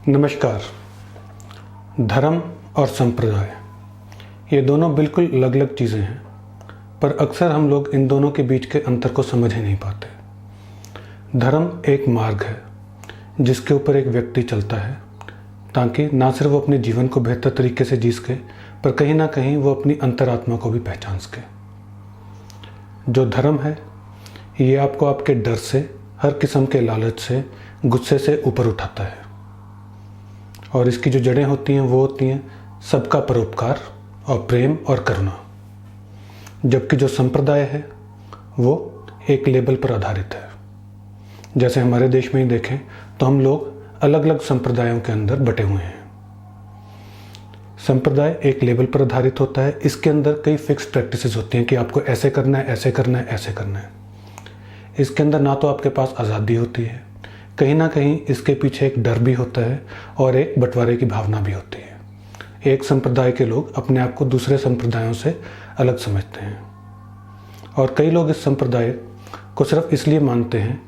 नमस्कार। धर्म और संप्रदाय ये दोनों बिल्कुल अलग अलग चीज़ें हैं, पर अक्सर हम लोग इन दोनों के बीच के अंतर को समझ ही नहीं पाते। धर्म एक मार्ग है जिसके ऊपर एक व्यक्ति चलता है ताकि ना सिर्फ वो अपने जीवन को बेहतर तरीके से जी सके, पर कहीं ना कहीं वो अपनी अंतरात्मा को भी पहचान सके। जो धर्म है ये आपको आपके डर से, हर किस्म के लालच से, गुस्से से ऊपर उठाता है, और इसकी जो जड़ें होती हैं वो होती हैं सबका परोपकार और प्रेम और करुणा। जबकि जो संप्रदाय है वो एक लेबल पर आधारित है। जैसे हमारे देश में ही देखें तो हम लोग अलग अलग संप्रदायों के अंदर बटे हुए हैं। संप्रदाय एक लेबल पर आधारित होता है। इसके अंदर कई फिक्स प्रैक्टिसेस होती हैं कि आपको ऐसे करना है, ऐसे करना है, ऐसे करना है। इसके अंदर ना तो आपके पास आज़ादी होती है, कहीं ना कहीं इसके पीछे एक डर भी होता है और एक बंटवारे की भावना भी होती है। एक संप्रदाय के लोग अपने आप को दूसरे संप्रदायों से अलग समझते हैं, और कई लोग इस संप्रदाय को सिर्फ इसलिए मानते हैं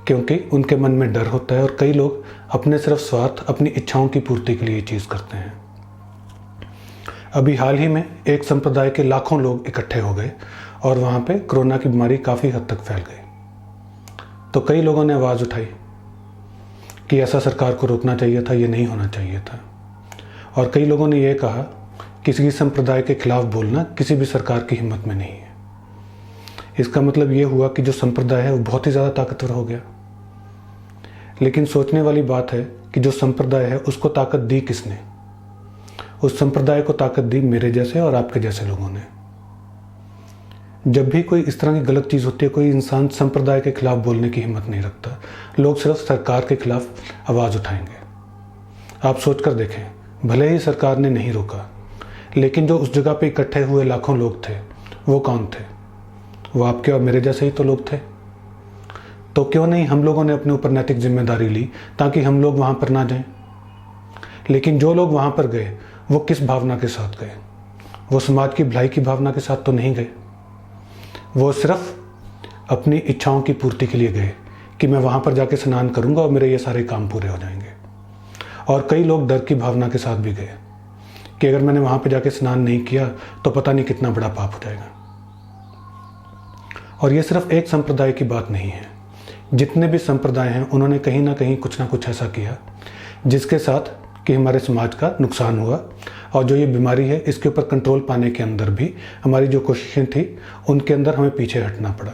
क्योंकि उनके मन में डर होता है, और कई लोग अपने सिर्फ स्वार्थ, अपनी इच्छाओं की पूर्ति के लिए ये चीज़ करते हैं। अभी हाल ही में एक संप्रदाय के लाखों लोग इकट्ठे हो गए और वहाँ पे कोरोना की बीमारी काफ़ी हद तक फैल गई। तो कई लोगों ने आवाज़ उठाई कि ऐसा सरकार को रोकना चाहिए था, ये नहीं होना चाहिए था। और कई लोगों ने यह कहा किसी संप्रदाय के खिलाफ बोलना किसी भी सरकार की हिम्मत में नहीं है। इसका मतलब ये हुआ कि जो संप्रदाय है वो बहुत ही ज़्यादा ताकतवर हो गया। लेकिन सोचने वाली बात है कि जो संप्रदाय है उसको ताकत दी किसने? उस संप्रदाय को ताकत दी मेरे जैसे और आपके जैसे लोगों ने। जब भी कोई इस तरह की गलत चीज़ होती है, कोई इंसान संप्रदाय के खिलाफ बोलने की हिम्मत नहीं रखता। लोग सिर्फ सरकार के खिलाफ आवाज़ उठाएंगे। आप सोच कर देखें, भले ही सरकार ने नहीं रोका, लेकिन जो उस जगह पे इकट्ठे हुए लाखों लोग थे वो कौन थे? वो आपके और मेरे जैसे ही तो लोग थे। तो क्यों नहीं हम लोगों ने अपने ऊपर नैतिक जिम्मेदारी ली ताकि हम लोग वहाँ पर ना जाएं? लेकिन जो लोग वहाँ पर गए वो किस भावना के साथ गए? वो समाज की भलाई की भावना के साथ तो नहीं गए। वो सिर्फ अपनी इच्छाओं की पूर्ति के लिए गए कि मैं वहाँ पर जाके स्नान करूँगा और मेरे ये सारे काम पूरे हो जाएंगे। और कई लोग डर की भावना के साथ भी गए कि अगर मैंने वहाँ पर जाके स्नान नहीं किया तो पता नहीं कितना बड़ा पाप हो जाएगा। और ये सिर्फ एक संप्रदाय की बात नहीं है। जितने भी संप्रदाय हैं उन्होंने कहीं ना कहीं कुछ ना कुछ ऐसा किया जिसके साथ कि हमारे समाज का नुकसान हुआ, और जो ये बीमारी है इसके ऊपर कंट्रोल पाने के अंदर भी हमारी जो कोशिशें थी उनके अंदर हमें पीछे हटना पड़ा।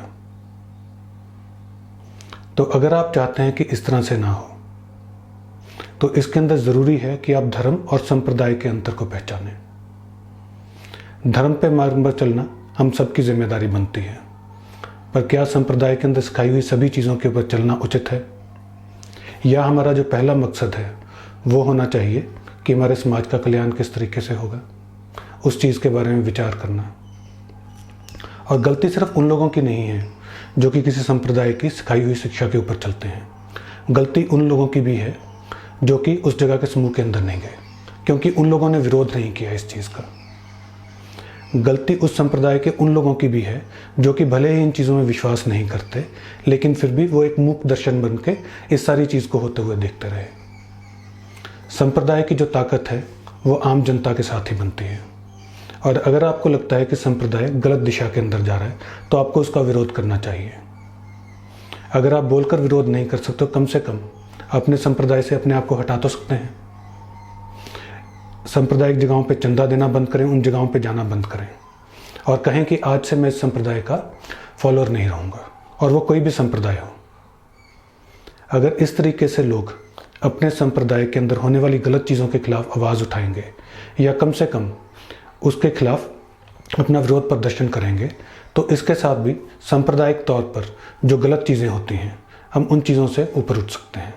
तो अगर आप चाहते हैं कि इस तरह से ना हो तो इसके अंदर ज़रूरी है कि आप धर्म और संप्रदाय के अंतर को पहचानें। धर्म पे मार्ग पर चलना हम सबकी जिम्मेदारी बनती है, पर क्या संप्रदाय के अंदर सिखाई हुई सभी चीज़ों के ऊपर चलना उचित है? या हमारा जो पहला मकसद है वो होना चाहिए कि हमारे समाज का कल्याण किस तरीके से होगा, उस चीज़ के बारे में विचार करना। और गलती सिर्फ उन लोगों की नहीं है जो कि किसी संप्रदाय की सिखाई हुई शिक्षा के ऊपर चलते हैं। गलती उन लोगों की भी है जो कि उस जगह के समूह के अंदर नहीं गए, क्योंकि उन लोगों ने विरोध नहीं किया इस चीज़ का। गलती उस संप्रदाय के उन लोगों की भी है जो कि भले ही इन चीज़ों में विश्वास नहीं करते, लेकिन फिर भी वो एक मूक दर्शन बन के इस सारी चीज़ को होते हुए देखते रहे। संप्रदाय की जो ताकत है वो आम जनता के साथ ही बनती है, और अगर आपको लगता है कि संप्रदाय गलत दिशा के अंदर जा रहा है तो आपको उसका विरोध करना चाहिए। अगर आप बोलकर विरोध नहीं कर सकते तो कम से कम अपने संप्रदाय से अपने आप को हटा तो सकते हैं। सांप्रदायिक जगहों पे चंदा देना बंद करें, उन जगहों पे जाना बंद करें, और कहें कि आज से मैं इस संप्रदाय का फॉलोअर नहीं रहूँगा, और वो कोई भी संप्रदाय हो। अगर इस तरीके से लोग अपने संप्रदाय के अंदर होने वाली गलत चीज़ों के खिलाफ आवाज़ उठाएंगे, या कम से कम उसके खिलाफ अपना विरोध प्रदर्शन करेंगे, तो इसके साथ भी सांप्रदायिक तौर पर जो गलत चीज़ें होती हैं हम उन चीज़ों से ऊपर उठ सकते हैं।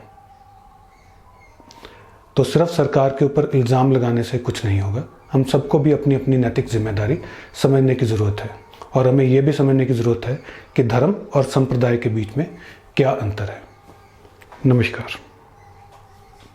तो सिर्फ सरकार के ऊपर इल्ज़ाम लगाने से कुछ नहीं होगा। हम सबको भी अपनी अपनी नैतिक जिम्मेदारी समझने की ज़रूरत है, और हमें यह भी समझने की ज़रूरत है कि धर्म और संप्रदाय के बीच में क्या अंतर है। नमस्कार।